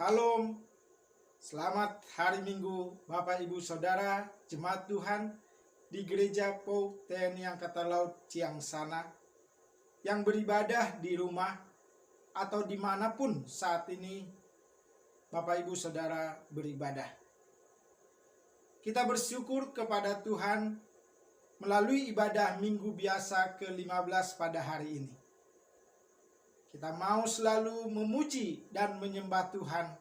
Salam, selamat hari Minggu Bapak Ibu Saudara, Jemaat Tuhan di Gereja PAUD TNI Angkatan Laut Ciangsana yang beribadah di rumah atau dimanapun saat ini Bapak Ibu Saudara beribadah. Kita bersyukur kepada Tuhan melalui ibadah Minggu biasa ke-15 pada hari ini. Kita mau selalu memuji dan menyembah Tuhan,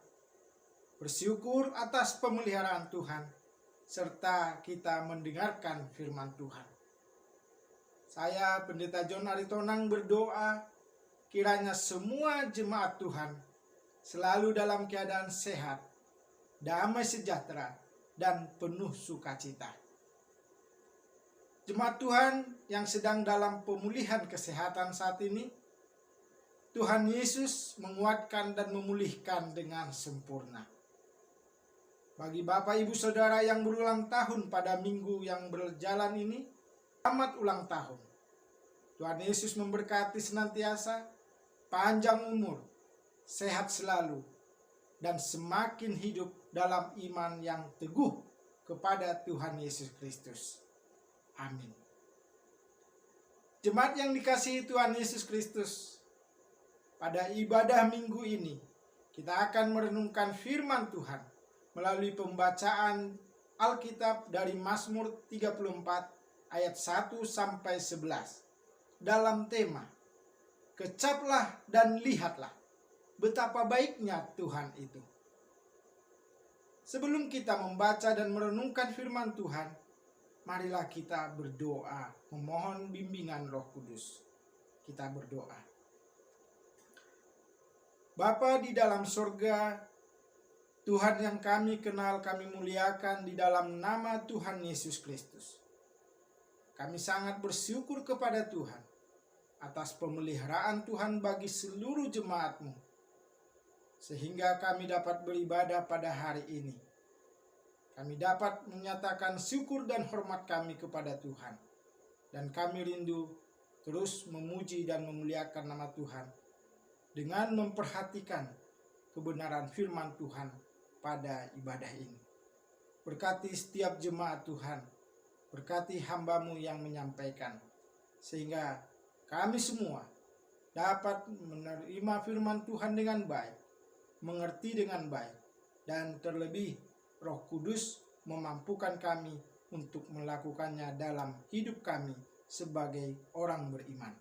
bersyukur atas pemeliharaan Tuhan, serta kita mendengarkan firman Tuhan. Saya, Pendeta John Aritonang, berdoa kiranya semua jemaat Tuhan selalu dalam keadaan sehat, damai sejahtera, dan penuh sukacita. Jemaat Tuhan yang sedang dalam pemulihan kesehatan saat ini, Tuhan Yesus menguatkan dan memulihkan dengan sempurna. Bagi Bapak Ibu Saudara yang berulang tahun pada minggu yang berjalan ini, selamat ulang tahun. Tuhan Yesus memberkati senantiasa, panjang umur, sehat selalu, dan semakin hidup dalam iman yang teguh kepada Tuhan Yesus Kristus. Amin. Jemaat yang dikasihi Tuhan Yesus Kristus, pada ibadah minggu ini, kita akan merenungkan firman Tuhan melalui pembacaan Alkitab dari Mazmur 34 ayat 1-11 dalam tema, "Kecaplah dan lihatlah betapa baiknya Tuhan itu." Sebelum kita membaca dan merenungkan firman Tuhan, marilah kita berdoa memohon bimbingan Roh Kudus. Kita berdoa. Bapa di dalam sorga, Tuhan yang kami kenal, kami muliakan di dalam nama Tuhan Yesus Kristus. Kami sangat bersyukur kepada Tuhan atas pemeliharaan Tuhan bagi seluruh jemaat-Mu, sehingga kami dapat beribadah pada hari ini. Kami dapat menyatakan syukur dan hormat kami kepada Tuhan, dan kami rindu terus memuji dan memuliakan nama Tuhan dengan memperhatikan kebenaran firman Tuhan pada ibadah ini. Berkati setiap jemaat Tuhan, berkati hamba-Mu yang menyampaikan, sehingga kami semua dapat menerima firman Tuhan dengan baik, mengerti dengan baik, dan terlebih Roh Kudus memampukan kami untuk melakukannya dalam hidup kami sebagai orang beriman.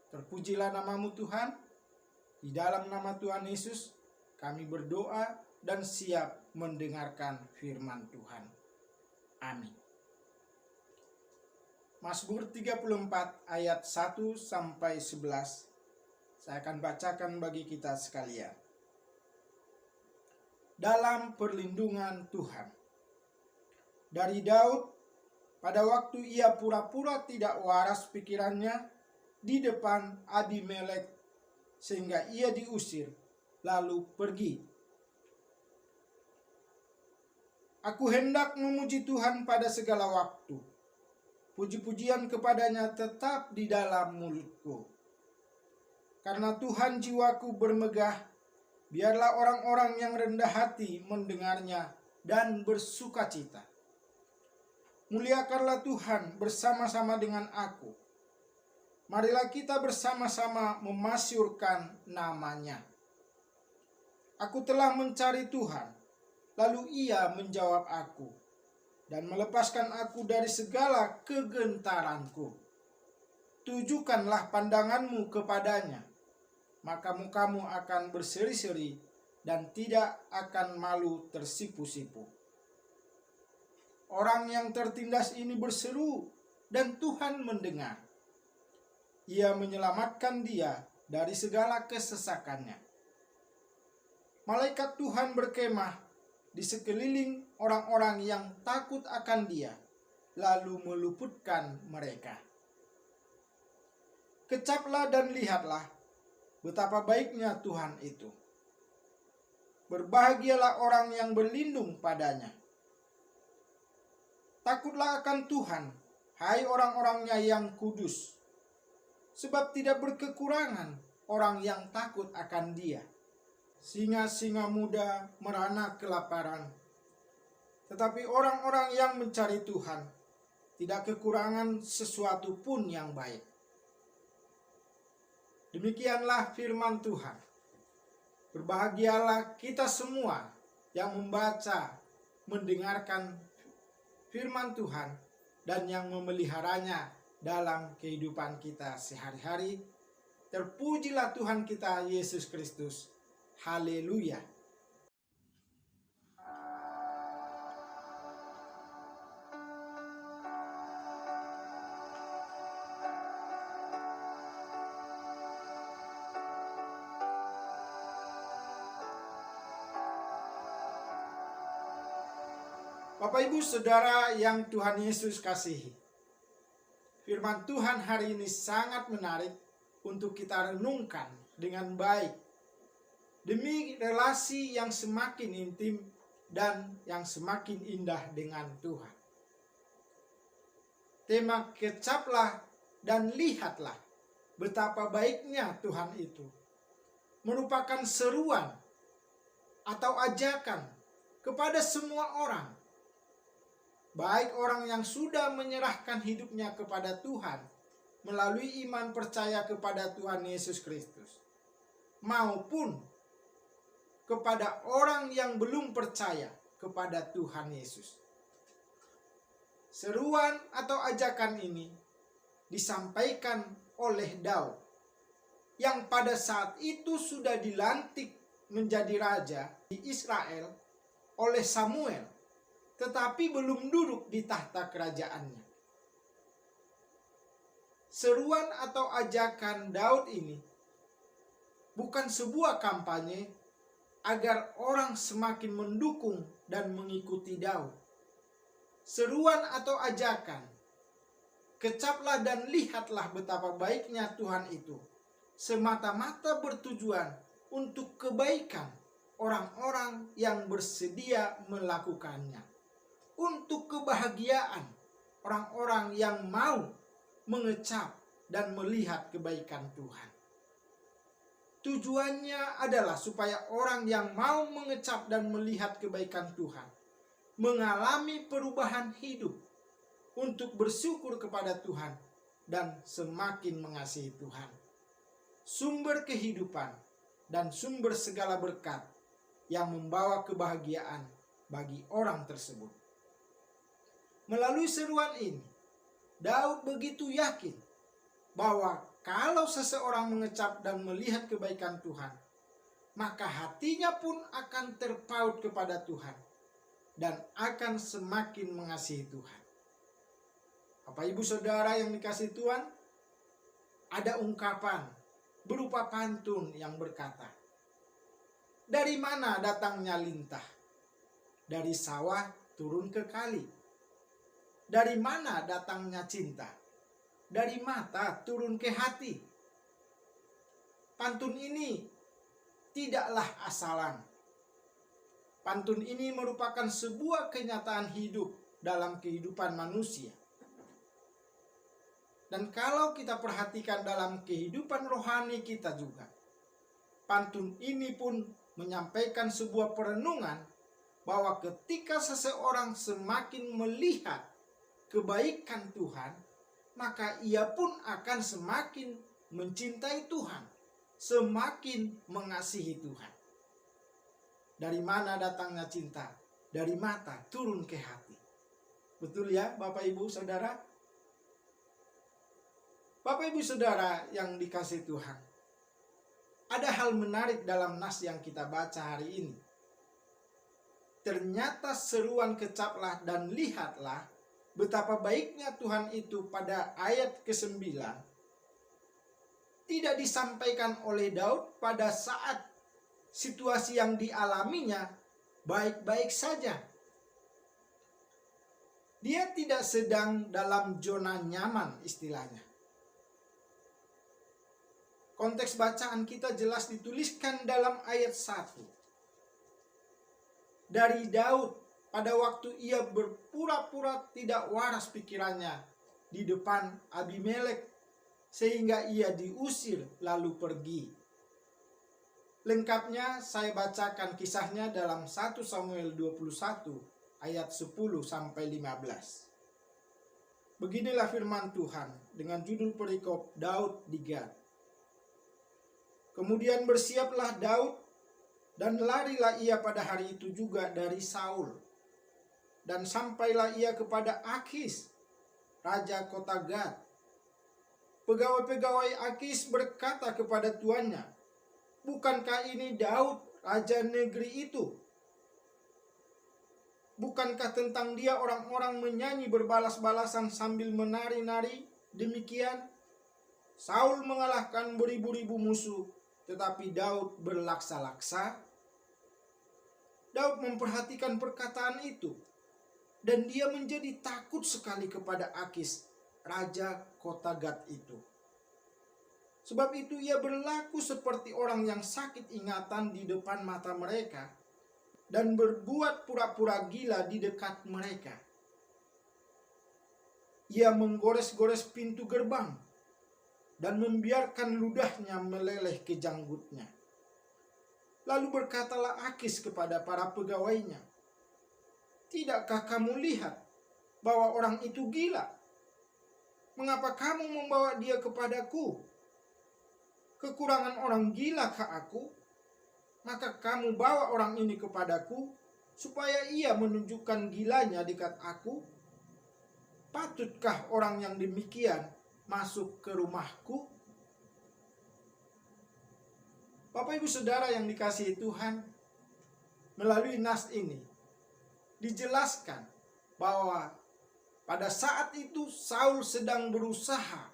Terpujilah nama-Mu Tuhan. Di dalam nama Tuhan Yesus, kami berdoa dan siap mendengarkan firman Tuhan. Amin. Mazmur 34 ayat 1-11. Saya akan bacakan bagi kita sekalian. Dalam perlindungan Tuhan. Dari Daud, pada waktu ia pura-pura tidak waras pikirannya di depan Abimelek, sehingga ia diusir, lalu pergi. Aku hendak memuji Tuhan pada segala waktu. Puji-pujian kepadanya tetap di dalam mulutku. Karena Tuhan jiwaku bermegah, biarlah orang-orang yang rendah hati mendengarnya dan bersukacita. Muliakanlah Tuhan bersama-sama dengan aku. Marilah kita bersama-sama memasyurkan nama-Nya. Aku telah mencari Tuhan, lalu Ia menjawab aku, dan melepaskan aku dari segala kegentaranku. Tujukanlah pandangan-Mu kepadanya, maka muka-Mu akan berseri-seri dan tidak akan malu tersipu-sipu. Orang yang tertindas ini berseru, dan Tuhan mendengar. Ia menyelamatkan dia dari segala kesesakannya. Malaikat Tuhan berkemah di sekeliling orang-orang yang takut akan dia, lalu meluputkan mereka. Kecaplah dan lihatlah betapa baiknya Tuhan itu. Berbahagialah orang yang berlindung padanya. Takutlah akan Tuhan, hai orang-orangnya yang kudus, sebab tidak berkekurangan orang yang takut akan Dia. singa-singa muda merana kelaparan. Tetapi orang-orang yang mencari Tuhan tidak kekurangan sesuatu pun yang baik. Demikianlah firman Tuhan. Berbahagialah kita semua yang membaca, mendengarkan firman Tuhan, dan yang memeliharanya dalam kehidupan kita sehari-hari. Terpujilah Tuhan kita Yesus Kristus. Haleluya. Bapak Ibu Saudara yang Tuhan Yesus kasihi, firman Tuhan hari ini sangat menarik untuk kita renungkan dengan baik demi relasi yang semakin intim dan yang semakin indah dengan Tuhan. Tema kecaplah dan lihatlah betapa baiknya Tuhan itu merupakan seruan atau ajakan kepada semua orang, baik orang yang sudah menyerahkan hidupnya kepada Tuhan melalui iman percaya kepada Tuhan Yesus Kristus, maupun kepada orang yang belum percaya kepada Tuhan Yesus. Seruan atau ajakan ini disampaikan oleh Daud yang pada saat itu sudah dilantik menjadi raja di Israel oleh Samuel, tetapi belum duduk di tahta kerajaannya. Seruan atau ajakan Daud ini bukan sebuah kampanye agar orang semakin mendukung dan mengikuti Daud. Seruan atau ajakan, kecaplah dan lihatlah betapa baiknya Tuhan itu, semata-mata bertujuan untuk kebaikan orang-orang yang bersedia melakukannya, untuk kebahagiaan orang-orang yang mau mengecap dan melihat kebaikan Tuhan. Tujuannya adalah supaya orang yang mau mengecap dan melihat kebaikan Tuhan mengalami perubahan hidup untuk bersyukur kepada Tuhan dan semakin mengasihi Tuhan, sumber kehidupan dan sumber segala berkat yang membawa kebahagiaan bagi orang tersebut. Melalui seruan ini, Daud begitu yakin bahwa kalau seseorang mengecap dan melihat kebaikan Tuhan, maka hatinya pun akan terpaut kepada Tuhan dan akan semakin mengasihi Tuhan. Bapak Ibu Saudara yang dikasihi Tuhan, ada ungkapan berupa pantun yang berkata, "Dari mana datangnya lintah? Dari sawah turun ke kali. Dari mana datangnya cinta? Dari mata turun ke hati." Pantun ini tidaklah asalan. Pantun ini merupakan sebuah kenyataan hidup dalam kehidupan manusia. Dan kalau kita perhatikan dalam kehidupan rohani kita juga, pantun ini pun menyampaikan sebuah perenungan bahwa ketika seseorang semakin melihat kebaikan Tuhan, maka ia pun akan semakin mencintai Tuhan, semakin mengasihi Tuhan. Dari mana datangnya cinta? Dari mata turun ke hati. Betul ya Bapak Ibu Saudara? Bapak Ibu Saudara yang dikasihi Tuhan, ada hal menarik dalam nas yang kita baca hari ini. Ternyata seruan kecaplah dan lihatlah betapa baiknya Tuhan itu pada ayat ke-9 tidak disampaikan oleh Daud pada saat situasi yang dialaminya baik-baik saja. Dia tidak sedang dalam zona nyaman istilahnya. Konteks bacaan kita jelas dituliskan dalam ayat 1. Dari Daud pada waktu ia berpura-pura tidak waras pikirannya di depan Abimelek sehingga ia diusir lalu pergi. Lengkapnya saya bacakan kisahnya dalam 1 Samuel 21 ayat 10 sampai 15. Beginilah firman Tuhan dengan judul perikop Daud di Gad. Kemudian bersiaplah Daud dan larilah ia pada hari itu juga dari Saul. Dan sampailah ia kepada Akis, raja kota Gad. Pegawai-pegawai Akis berkata kepada tuannya, "Bukankah ini Daud, raja negeri itu? Bukankah tentang dia orang-orang menyanyi berbalas-balasan sambil menari-nari demikian? Saul mengalahkan beribu-ribu musuh, tetapi Daud berlaksa-laksa." Daud memperhatikan perkataan itu, dan dia menjadi takut sekali kepada Akis, raja kota Gad itu. Sebab itu ia berlaku seperti orang yang sakit ingatan di depan mata mereka, dan berbuat pura-pura gila di dekat mereka. Ia menggores-gores pintu gerbang, dan membiarkan ludahnya meleleh ke janggutnya. Lalu berkatalah Akis kepada para pegawainya, "Tidakkah kamu lihat bahwa orang itu gila? Mengapa kamu membawa dia kepadaku? Kekurangan orang gilakah aku? Maka kamu bawa orang ini kepadaku, supaya ia menunjukkan gilanya dekat aku. Patutkah orang yang demikian masuk ke rumahku?" Bapak Ibu Saudara yang dikasihi Tuhan, melalui nas ini dijelaskan bahwa pada saat itu Saul sedang berusaha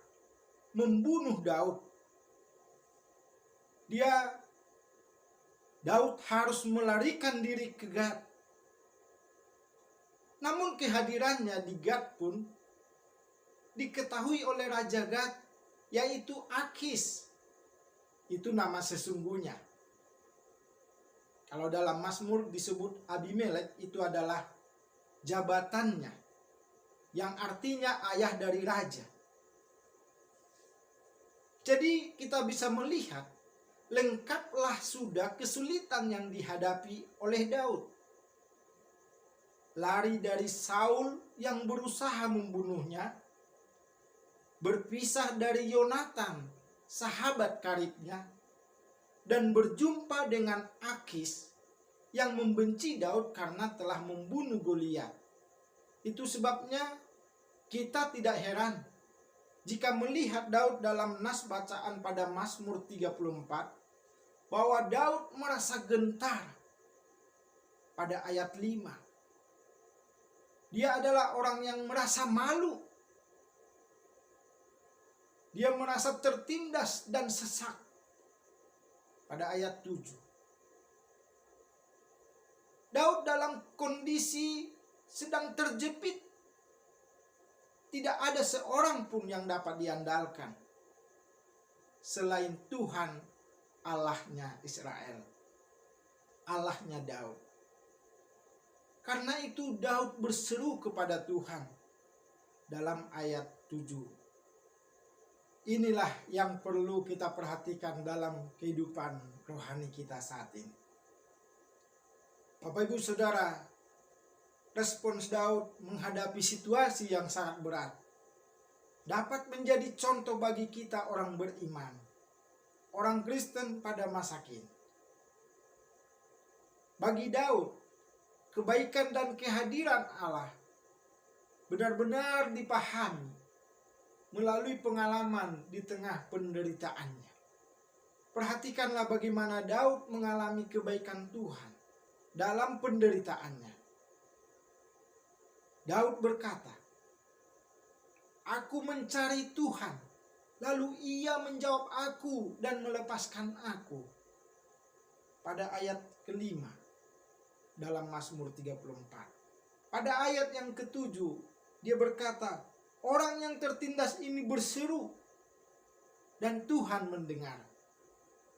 membunuh Daud. Daud harus melarikan diri ke Gad. Namun kehadirannya di Gad pun diketahui oleh Raja Gad, yaitu Akis. Itu nama sesungguhnya. Kalau dalam Mazmur disebut Abimelek, itu adalah jabatannya, yang artinya ayah dari raja. Jadi kita bisa melihat, lengkaplah sudah kesulitan yang dihadapi oleh Daud. Lari dari Saul yang berusaha membunuhnya, berpisah dari Yonatan, sahabat karibnya, dan berjumpa dengan Akis yang membenci Daud karena telah membunuh Goliat. Itu sebabnya kita tidak heran jika melihat Daud dalam nas bacaan pada Mazmur 34, bahwa Daud merasa gentar pada ayat 5. Dia adalah orang yang merasa malu. Dia merasa tertindas dan sesak pada ayat 7. Daud dalam kondisi sedang terjepit. Tidak ada seorang pun yang dapat diandalkan selain Tuhan, Allahnya Israel, Allahnya Daud. Karena itu Daud berseru kepada Tuhan dalam ayat 7. Inilah yang perlu kita perhatikan dalam kehidupan rohani kita saat ini. Bapak Ibu Saudara, respons Daud menghadapi situasi yang sangat berat dapat menjadi contoh bagi kita orang beriman, orang Kristen pada masa kini. Bagi Daud, kebaikan dan kehadiran Allah benar-benar dipahami melalui pengalaman di tengah penderitaannya. Perhatikanlah bagaimana Daud mengalami kebaikan Tuhan dalam penderitaannya. Daud berkata, "Aku mencari Tuhan, lalu Ia menjawab aku dan melepaskan aku." Pada ayat kelima dalam Mazmur 34. Pada ayat yang ketujuh, dia berkata, "Orang yang tertindas ini berseru, dan Tuhan mendengar.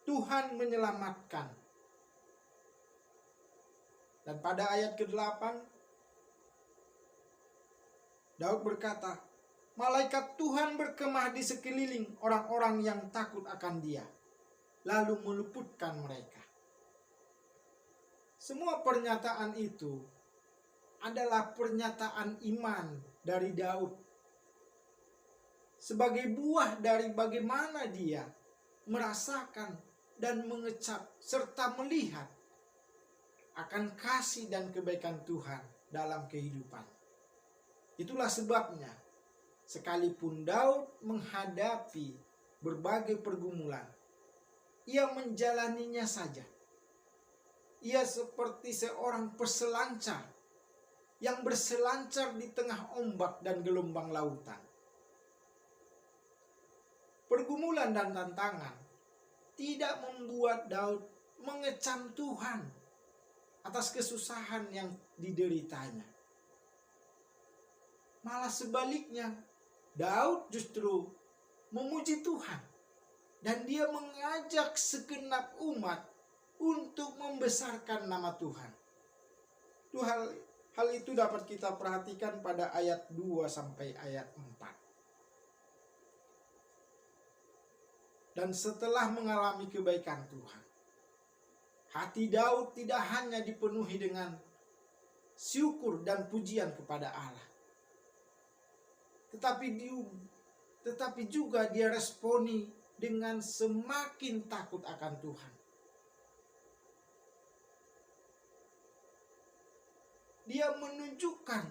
Tuhan menyelamatkan." Dan pada ayat ke-8, Daud berkata, "Malaikat Tuhan berkemah di sekeliling orang-orang yang takut akan Dia. lalu meluputkan mereka. Semua pernyataan itu adalah pernyataan iman dari Daud sebagai buah dari bagaimana dia merasakan dan mengecap serta melihat akan kasih dan kebaikan Tuhan dalam kehidupan. Itulah sebabnya sekalipun Daud menghadapi berbagai pergumulan, ia menjalaninya saja. Ia seperti seorang peselancar yang berselancar di tengah ombak dan gelombang lautan. Pergumulan dan tantangan tidak membuat Daud mengecam Tuhan atas kesusahan yang dideritanya. Malah sebaliknya, Daud justru memuji Tuhan dan dia mengajak segenap umat untuk membesarkan nama Tuhan. Hal itu dapat kita perhatikan pada ayat 2 sampai ayat 4. Dan setelah mengalami kebaikan Tuhan, hati Daud tidak hanya dipenuhi dengan syukur dan pujian kepada Allah, tetapi juga dia responi dengan semakin takut akan Tuhan. Dia menunjukkan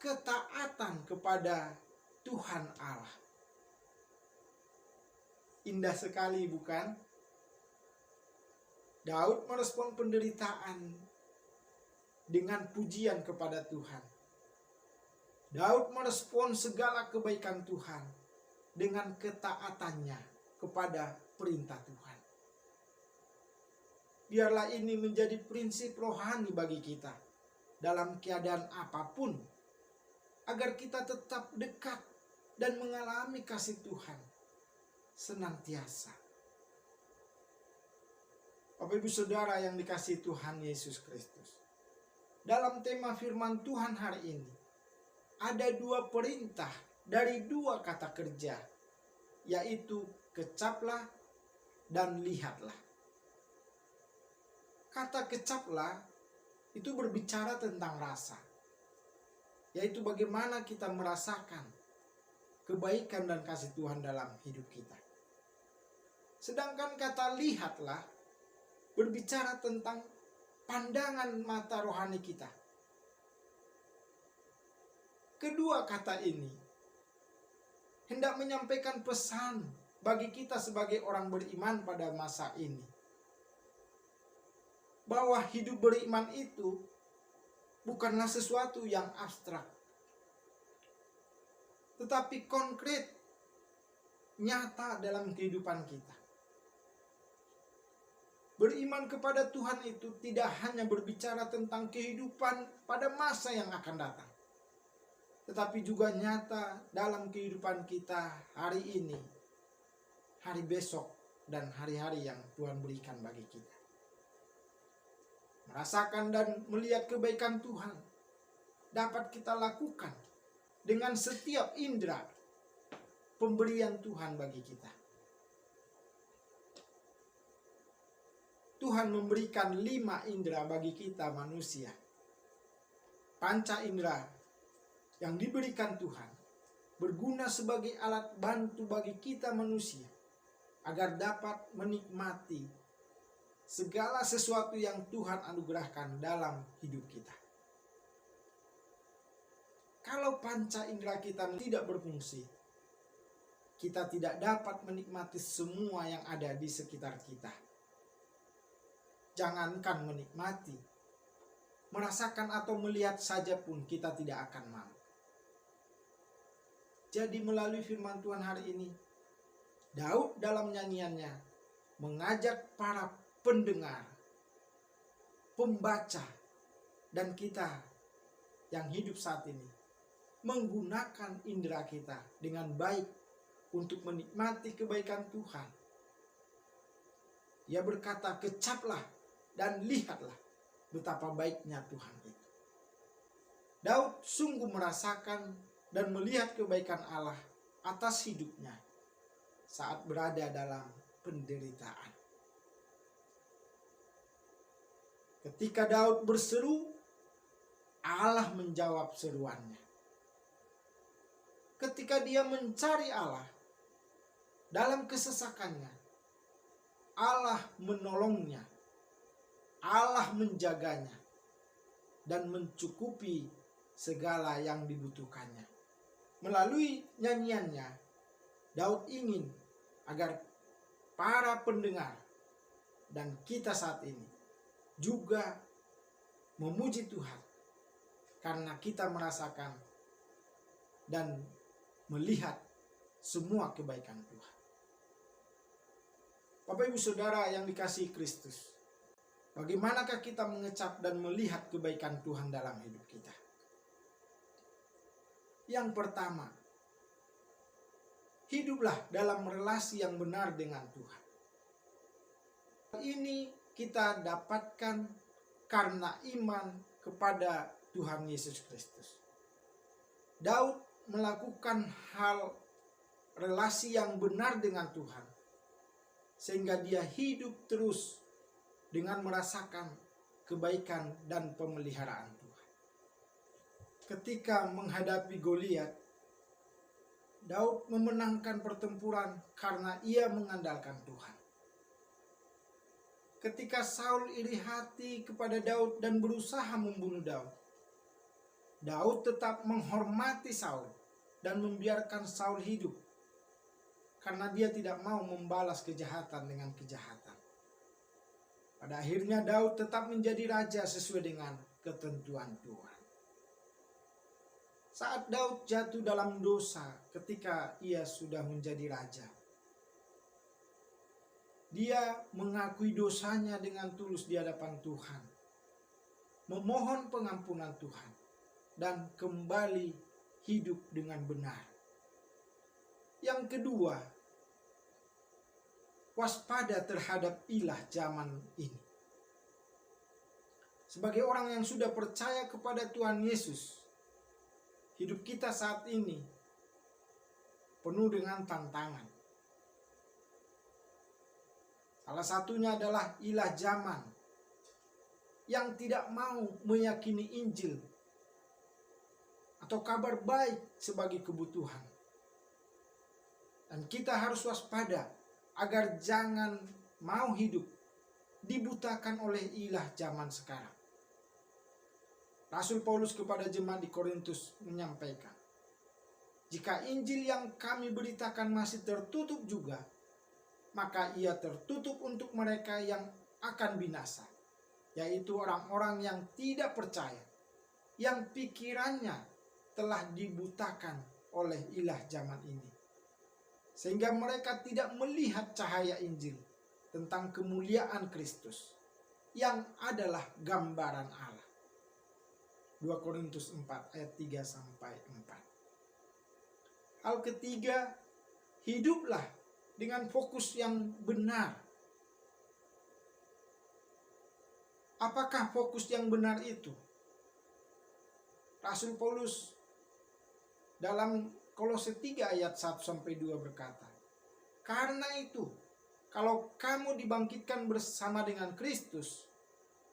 ketaatan kepada Tuhan Allah. Indah sekali, bukan? Daud merespon penderitaan dengan pujian kepada Tuhan. Daud merespon segala kebaikan Tuhan dengan ketaatannya kepada perintah Tuhan. Biarlah ini menjadi prinsip rohani bagi kita dalam keadaan apapun, agar kita tetap dekat dan mengalami kasih Tuhan senantiasa. Bapak Ibu Saudara yang dikasihi Tuhan Yesus Kristus, dalam tema firman Tuhan hari ini ada dua perintah dari dua kata kerja, yaitu kecaplah dan lihatlah. Kata kecaplah itu berbicara tentang rasa, yaitu bagaimana kita merasakan kebaikan dan kasih Tuhan dalam hidup kita. Sedangkan kata lihatlah berbicara tentang pandangan mata rohani kita. Kedua kata ini hendak menyampaikan pesan bagi kita sebagai orang beriman pada masa ini, bahwa hidup beriman itu bukanlah sesuatu yang abstrak, tetapi konkret, nyata dalam kehidupan kita. Beriman kepada Tuhan itu tidak hanya berbicara tentang kehidupan pada masa yang akan datang, tetapi juga nyata dalam kehidupan kita hari ini, hari besok, dan hari-hari yang Tuhan berikan bagi kita. Merasakan dan melihat kebaikan Tuhan dapat kita lakukan dengan setiap indera pemberian Tuhan bagi kita. Tuhan memberikan 5 indera bagi kita manusia. Panca indera yang diberikan Tuhan berguna sebagai alat bantu bagi kita manusia agar dapat menikmati segala sesuatu yang Tuhan anugerahkan dalam hidup kita. Kalau panca indera kita tidak berfungsi, kita tidak dapat menikmati semua yang ada di sekitar kita. Jangankan menikmati, merasakan atau melihat saja pun kita tidak akan mampu. Jadi melalui firman Tuhan hari ini, Daud dalam nyanyiannya mengajak para pendengar, pembaca, dan kita yang hidup saat ini menggunakan indera kita dengan baik untuk menikmati kebaikan Tuhan. Ia berkata, kecaplah dan lihatlah betapa baiknya Tuhan itu. Daud sungguh merasakan dan melihat kebaikan Allah atas hidupnya saat berada dalam penderitaan. Ketika Daud berseru, Allah menjawab seruannya. Ketika dia mencari Allah dalam kesesakannya, Allah menolongnya, Allah menjaganya, dan mencukupi segala yang dibutuhkannya. Melalui nyanyiannya, Daud ingin agar para pendengar dan kita saat ini juga memuji Tuhan karena kita merasakan dan melihat semua kebaikan Tuhan. Bapak Ibu Saudara yang dikasihi Kristus, bagaimanakah kita mengecap dan melihat kebaikan Tuhan dalam hidup kita? Yang pertama, hiduplah dalam relasi yang benar dengan Tuhan. Ini kita dapatkan karena iman kepada Tuhan Yesus Kristus. Daud melakukan hal relasi yang benar dengan Tuhan, sehingga dia hidup terus dengan merasakan kebaikan dan pemeliharaan Tuhan. Ketika menghadapi Goliat, Daud memenangkan pertempuran karena ia mengandalkan Tuhan. Ketika Saul iri hati kepada Daud dan berusaha membunuh Daud, Daud tetap menghormati Saul dan membiarkan Saul hidup karena dia tidak mau membalas kejahatan dengan kejahatan. Pada akhirnya Daud tetap menjadi raja sesuai dengan ketentuan Tuhan. Saat Daud jatuh dalam dosa ketika ia sudah menjadi raja, dia mengakui dosanya dengan tulus di hadapan Tuhan, memohon pengampunan Tuhan, dan kembali hidup dengan benar. Yang kedua, waspada terhadap ilah zaman ini. Sebagai orang yang sudah percaya kepada Tuhan Yesus, hidup kita saat ini penuh dengan tantangan. Salah satunya adalah ilah zaman yang tidak mau meyakini Injil atau kabar baik sebagai kebutuhan. Dan kita harus waspada agar jangan mau hidup dibutakan oleh ilah zaman sekarang. Rasul Paulus kepada jemaat di Korintus menyampaikan, jika Injil yang kami beritakan masih tertutup juga, maka ia tertutup untuk mereka yang akan binasa, yaitu orang-orang yang tidak percaya, yang pikirannya telah dibutakan oleh ilah zaman ini, sehingga mereka tidak melihat cahaya Injil tentang kemuliaan Kristus, yang adalah gambaran Allah. 2 Korintus 4 ayat 3-4. Hal ketiga, hiduplah dengan fokus yang benar. Apakah fokus yang benar itu? Rasul Paulus dalam Kolose 3 ayat 1-2 berkata, karena itu, kalau kamu dibangkitkan bersama dengan Kristus,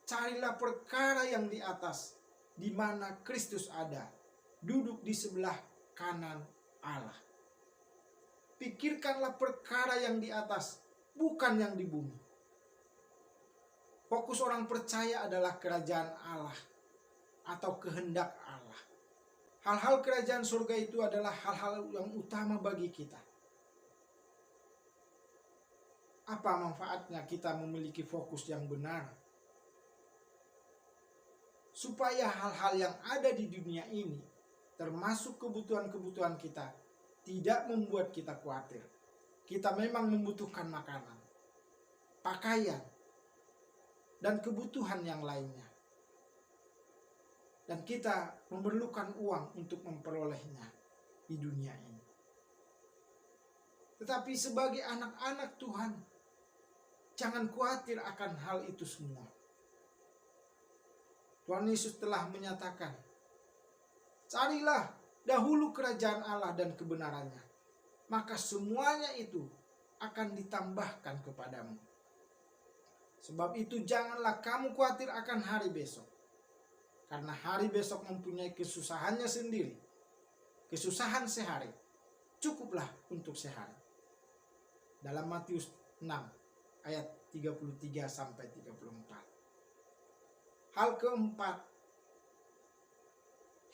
carilah perkara yang di atas, di mana Kristus ada, duduk di sebelah kanan Allah. Pikirkanlah perkara yang di atas, bukan yang di bumi. Fokus orang percaya adalah kerajaan Allah atau kehendak Allah. Hal-hal kerajaan surga itu adalah hal-hal yang utama bagi kita. Apa manfaatnya kita memiliki fokus yang benar? Supaya hal-hal yang ada di dunia ini, termasuk kebutuhan-kebutuhan kita, tidak membuat kita khawatir. Kita memang membutuhkan makanan, pakaian, dan kebutuhan yang lainnya. Dan kita memerlukan uang untuk memperolehnya di dunia ini. Tetapi sebagai anak-anak Tuhan, jangan khawatir akan hal itu semua. Tuhan Yesus telah menyatakan, carilah dahulu kerajaan Allah dan kebenarannya, maka semuanya itu akan ditambahkan kepadamu. Sebab itu janganlah kamu khawatir akan hari besok. Karena hari besok mempunyai kesusahannya sendiri. Kesusahan sehari cukuplah untuk sehari. Dalam Matius 6 ayat 33 sampai 34. Hal keempat,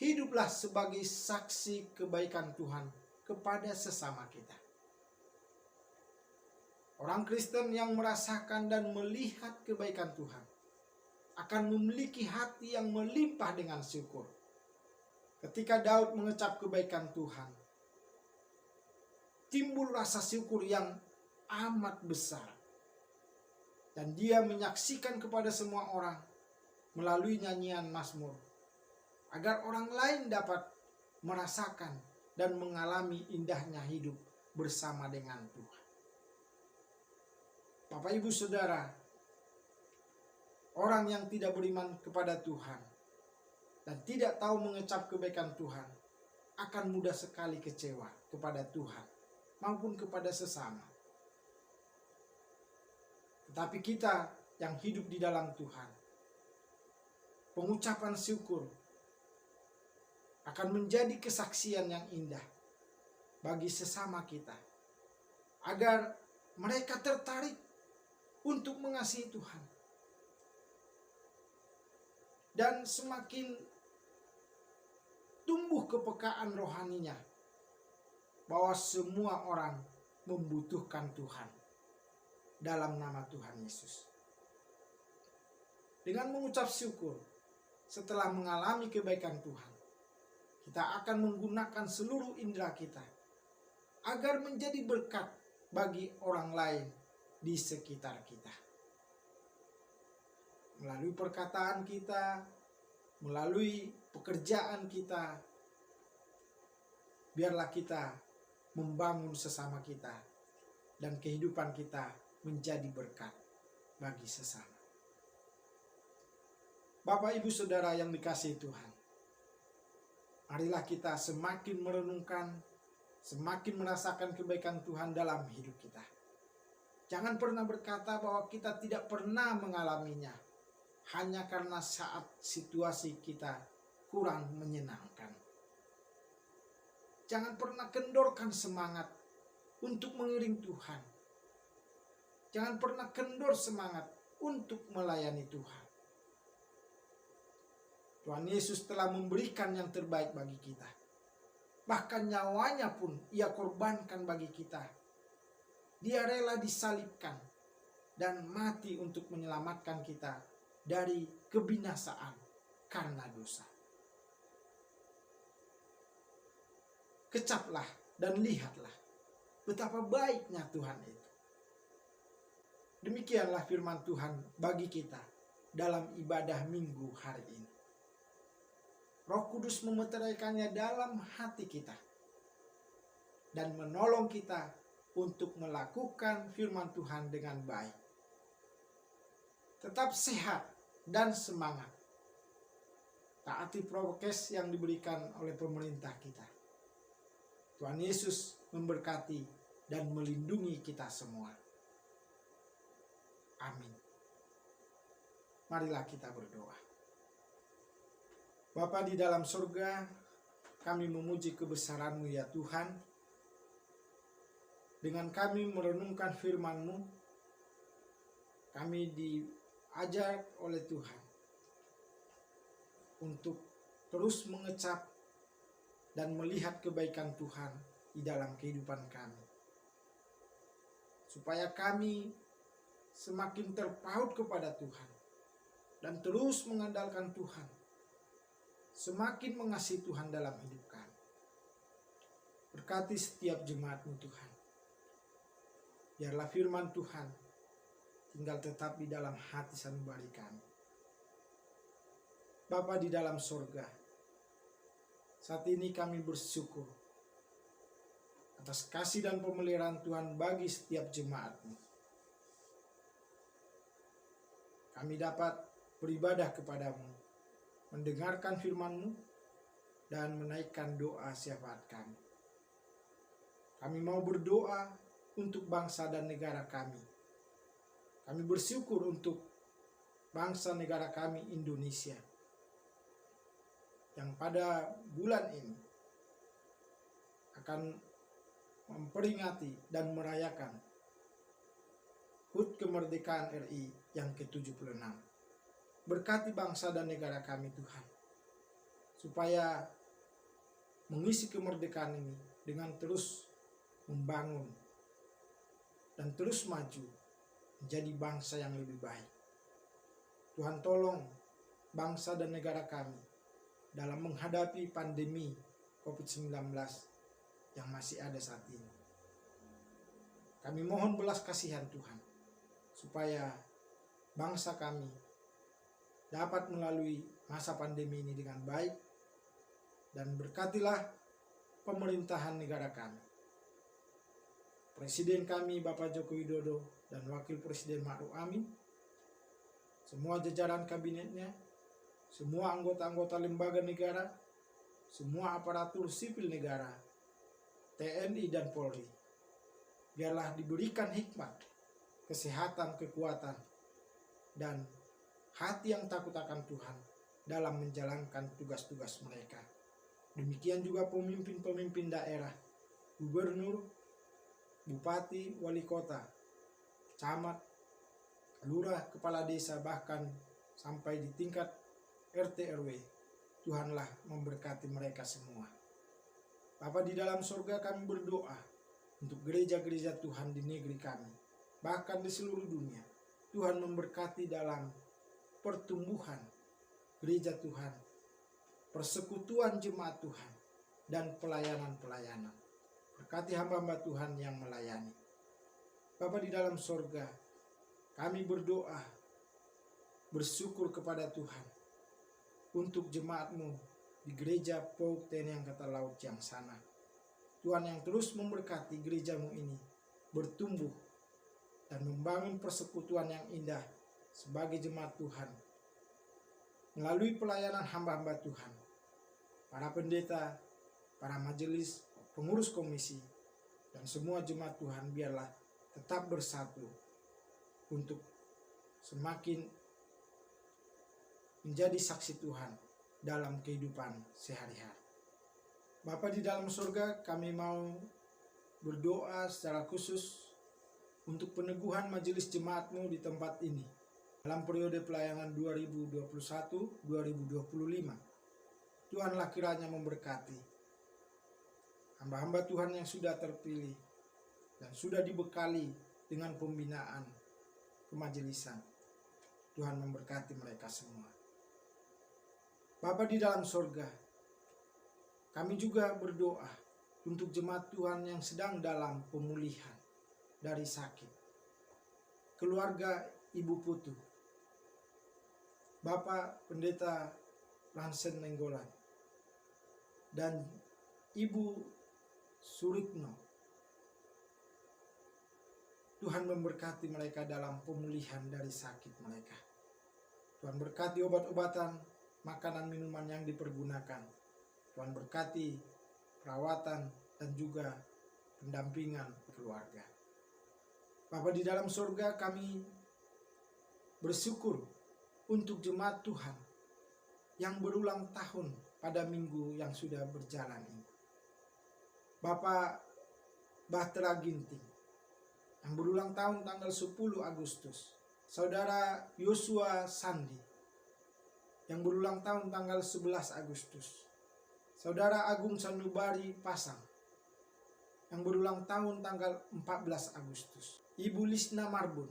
hiduplah sebagai saksi kebaikan Tuhan kepada sesama kita. Orang Kristen yang merasakan dan melihat kebaikan Tuhan akan memiliki hati yang melimpah dengan syukur. Ketika Daud mengecap kebaikan Tuhan, timbul rasa syukur yang amat besar. Dan dia menyaksikan kepada semua orang melalui nyanyian Mazmur, agar orang lain dapat merasakan dan mengalami indahnya hidup bersama dengan Tuhan. Bapak, Ibu, Saudara, orang yang tidak beriman kepada Tuhan dan tidak tahu mengecap kebaikan Tuhan akan mudah sekali kecewa kepada Tuhan maupun kepada sesama. Tetapi kita yang hidup di dalam Tuhan, pengucapan syukur akan menjadi kesaksian yang indah bagi sesama kita, agar mereka tertarik untuk mengasihi Tuhan. Dan semakin tumbuh kepekaan rohaninya, bahwa semua orang membutuhkan Tuhan dalam nama Tuhan Yesus. Dengan mengucap syukur setelah mengalami kebaikan Tuhan, kita akan menggunakan seluruh indera kita agar menjadi berkat bagi orang lain di sekitar kita. Melalui perkataan kita, melalui pekerjaan kita, biarlah kita membangun sesama kita dan kehidupan kita menjadi berkat bagi sesama. Bapak, Ibu, Saudara yang dikasihi Tuhan, marilah kita semakin merenungkan, semakin merasakan kebaikan Tuhan dalam hidup kita. Jangan pernah berkata bahwa kita tidak pernah mengalaminya hanya karena saat situasi kita kurang menyenangkan. Jangan pernah kendorkan semangat untuk mengiring Tuhan. Jangan pernah kendor semangat untuk melayani Tuhan. Tuhan Yesus telah memberikan yang terbaik bagi kita. Bahkan nyawanya pun Ia korbankan bagi kita. Dia rela disalibkan dan mati untuk menyelamatkan kita dari kebinasaan karena dosa. Kecaplah dan lihatlah betapa baiknya Tuhan itu. Demikianlah firman Tuhan bagi kita dalam ibadah minggu hari ini. Roh Kudus memeteraikannya dalam hati kita dan menolong kita untuk melakukan firman Tuhan dengan baik. Tetap sehat dan semangat. Taati prokes yang diberikan oleh pemerintah kita. Tuhan Yesus memberkati dan melindungi kita semua. Amin. Marilah kita berdoa. Bapa di dalam surga, kami memuji kebesaran-Mu ya Tuhan. Dengan kami merenungkan firman-Mu, kami diajar oleh Tuhan untuk terus mengecap dan melihat kebaikan Tuhan di dalam kehidupan kami. Supaya kami semakin terpaut kepada Tuhan dan terus mengandalkan Tuhan. Semakin mengasihi Tuhan dalam hidup kami. Berkati setiap jemaat-Mu Tuhan. Biarlah firman Tuhan tinggal tetap di dalam hati sanubari kami. Bapa di dalam surga, saat ini kami bersyukur atas kasih dan pemeliharaan Tuhan bagi setiap jemaat-Mu. Kami dapat beribadah kepada-Mu, mendengarkan firman-Mu, dan menaikkan doa syafaat kami. Kami mau berdoa untuk bangsa dan negara kami. Kami bersyukur untuk bangsa negara kami Indonesia yang pada bulan ini akan memperingati dan merayakan HUT kemerdekaan RI yang ke-76. Berkati bangsa dan negara kami Tuhan, supaya mengisi kemerdekaan ini dengan terus membangun dan terus maju menjadi bangsa yang lebih baik. Tuhan tolong bangsa dan negara kami dalam menghadapi pandemi COVID-19 yang masih ada saat ini. Kami mohon belas kasihan Tuhan, supaya bangsa kami dapat melalui masa pandemi ini dengan baik, dan berkatilah pemerintahan negara kami. Presiden kami Bapak Joko Widodo dan Wakil Presiden Ma'ruf Amin, semua jajaran kabinetnya, semua anggota-anggota lembaga negara, semua aparatur sipil negara, TNI dan Polri, biarlah diberikan hikmat, kesehatan, kekuatan, dan hati yang takut akan Tuhan dalam menjalankan tugas-tugas mereka. Demikian juga pemimpin-pemimpin daerah, gubernur, bupati, wali kota, camat, lurah, kepala desa, bahkan sampai di tingkat RT RW. Tuhanlah memberkati mereka semua. Bapa di dalam surga, kami berdoa untuk gereja-gereja Tuhan di negeri kami, bahkan di seluruh dunia. Tuhan memberkati dalam pertumbuhan gereja Tuhan, persekutuan jemaat Tuhan, dan pelayanan-pelayanan. Berkati hamba-hamba Tuhan yang melayani. Bapa di dalam surga, kami berdoa, bersyukur kepada Tuhan untuk jemaat-Mu di gereja PAUK TNI Angkatan Laut yang sana. Tuhan yang terus memberkati gereja-Mu ini bertumbuh dan membangun persekutuan yang indah sebagai jemaat Tuhan. Melalui pelayanan hamba-hamba Tuhan, para pendeta, para majelis, pengurus komisi, dan semua jemaat Tuhan biarlah tetap bersatu untuk semakin menjadi saksi Tuhan dalam kehidupan sehari-hari. Bapa di dalam surga, kami mau berdoa secara khusus untuk peneguhan majelis jemaat-Mu di tempat ini dalam periode pelayanan 2021-2025. Tuhanlah kiranya memberkati hamba-hamba Tuhan yang sudah terpilih dan sudah dibekali dengan pembinaan kemajelisan. Tuhan memberkati mereka semua. Bapa di dalam surga, kami juga berdoa untuk jemaat Tuhan yang sedang dalam pemulihan dari sakit. Keluarga Ibu Putu, Bapak Pendeta Lansen Nenggolan, dan Ibu Suritno. Tuhan memberkati mereka dalam pemulihan dari sakit mereka. Tuhan berkati obat-obatan, makanan minuman yang dipergunakan. Tuhan berkati perawatan dan juga pendampingan keluarga. Bapa di dalam surga, kami bersyukur untuk jemaat Tuhan yang berulang tahun pada minggu yang sudah berjalan ini. Bapak Bahtera Ginting yang berulang tahun tanggal 10 Agustus. Saudara Yosua Sandi yang berulang tahun tanggal 11 Agustus. Saudara Agung Sanubari Pasang yang berulang tahun tanggal 14 Agustus. Ibu Lisna Marbun,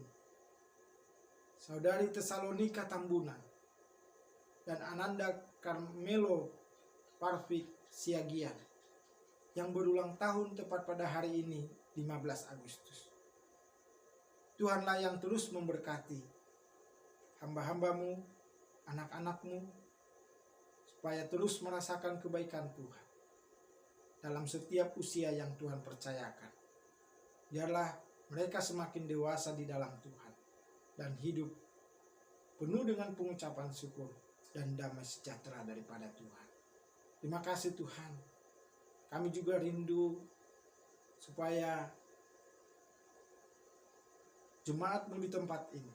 Saudari Tesalonika Tambunan, dan Ananda Carmelo Parfik Siagian yang berulang tahun tepat pada hari ini 15 Agustus. Tuhanlah yang terus memberkati hamba-hamba-Mu, anak-anak-Mu, supaya terus merasakan kebaikan Tuhan dalam setiap usia yang Tuhan percayakan. Biarlah mereka semakin dewasa di dalam Tuhan dan hidup penuh dengan pengucapan syukur dan damai sejahtera daripada Tuhan. Terima kasih Tuhan. Kami juga rindu supaya jemaat-Mu di tempat ini.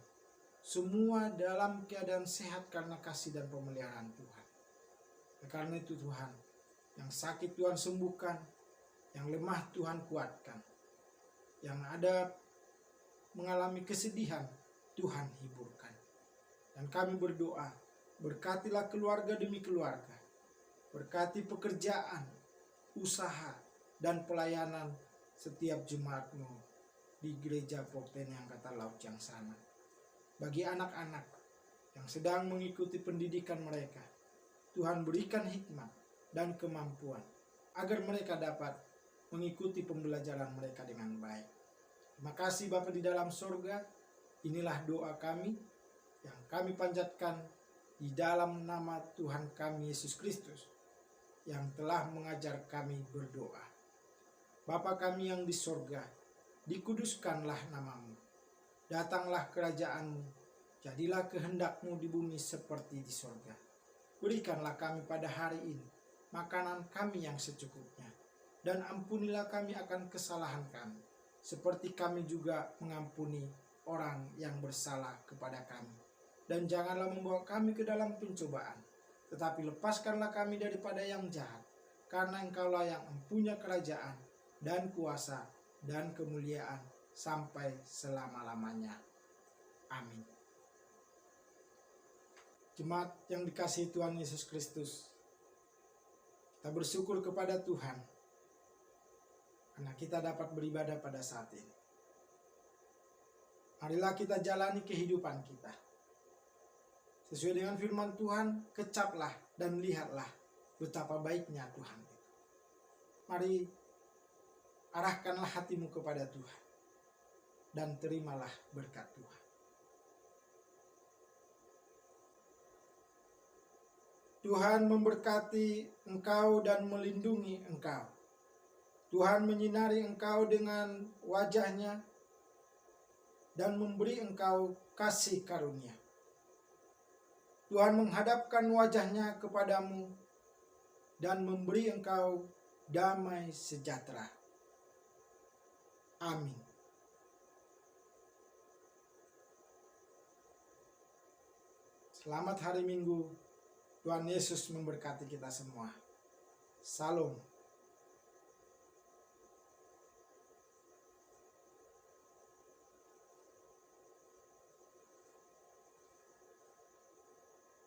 Semua dalam keadaan sehat karena kasih dan pemeliharaan Tuhan. Karena itu Tuhan, yang sakit Tuhan sembuhkan, yang lemah Tuhan kuatkan, yang ada mengalami kesedihan Tuhan hiburkan. Dan kami berdoa, berkatilah keluarga demi keluarga, berkati pekerjaan, usaha, dan pelayanan setiap jemaat-Mu di gereja Pokten Angkatan Laut yang sana. Bagi anak-anak yang sedang mengikuti pendidikan mereka, Tuhan berikan hikmat dan kemampuan agar mereka dapat mengikuti pembelajaran mereka dengan baik. Terima kasih Bapa di dalam sorga, inilah doa kami yang kami panjatkan di dalam nama Tuhan kami Yesus Kristus yang telah mengajar kami berdoa. Bapa kami yang di sorga, dikuduskanlah namamu. Datanglah kerajaan-Mu, jadilah kehendak-Mu di bumi seperti di sorga. Berikanlah kami pada hari ini makanan kami yang secukupnya, dan ampunilah kami akan kesalahan kami, seperti kami juga mengampuni orang yang bersalah kepada kami. Dan janganlah membawa kami ke dalam pencobaan, tetapi lepaskanlah kami daripada yang jahat, karena Engkaulah yang mempunyai kerajaan dan kuasa dan kemuliaan sampai selama-lamanya. Amin. Jemaat yang dikasihi Tuhan Yesus Kristus, kita bersyukur kepada Tuhan karena kita dapat beribadah pada saat ini. Marilah kita jalani kehidupan kita sesuai dengan firman Tuhan. Kecaplah dan lihatlah betapa baiknya Tuhan itu. Mari arahkanlah hatimu kepada Tuhan dan terimalah berkat Tuhan. Tuhan memberkati engkau dan melindungi engkau. Tuhan menyinari engkau dengan wajah-Nya dan memberi engkau kasih karunia. Tuhan menghadapkan wajah-Nya kepadamu dan memberi engkau damai sejahtera. Amin. Selamat hari Minggu. Tuhan Yesus memberkati kita semua. Salam.